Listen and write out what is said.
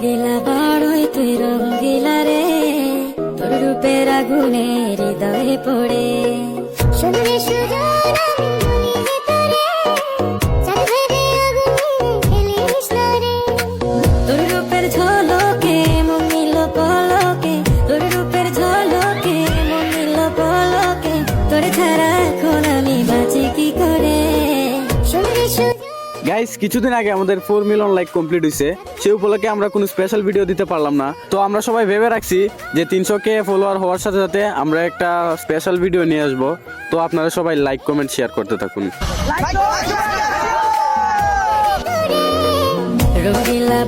রঙ্গিলা বড়ই তুই রঙ্গিলা রে, তোর রূপের আগুনে হৃদয়ে পড়ে। শুনলে সুজন আমি বলি তোরে, চাঁদের আগুনে খেলিস না রে। তোর রূপের ঝলকে মন নিল পলকে, তোর রূপের ঝলকে মন নিল পলকে, তোর ছাড়া এখন আমি বাঁচি কি করে। শুনলে সুজন গাইস, কিছুদিন আগে আমাদের 4 মিলিয়ন লাইক কমপ্লিট হয়েছে, সেই উপলক্ষে আমরা কোনো স্পেশাল ভিডিও দিতে পারলাম না। তো আমরা সবাই ভেবে রাখছি যে 300K ফলোয়ার হওয়ার সাথে সাথে আমরা একটা স্পেশাল ভিডিও নিয়ে আসবো। তো আপনারা সবাই লাইক কমেন্ট শেয়ার করতে থাকুন। রঙ্গিলা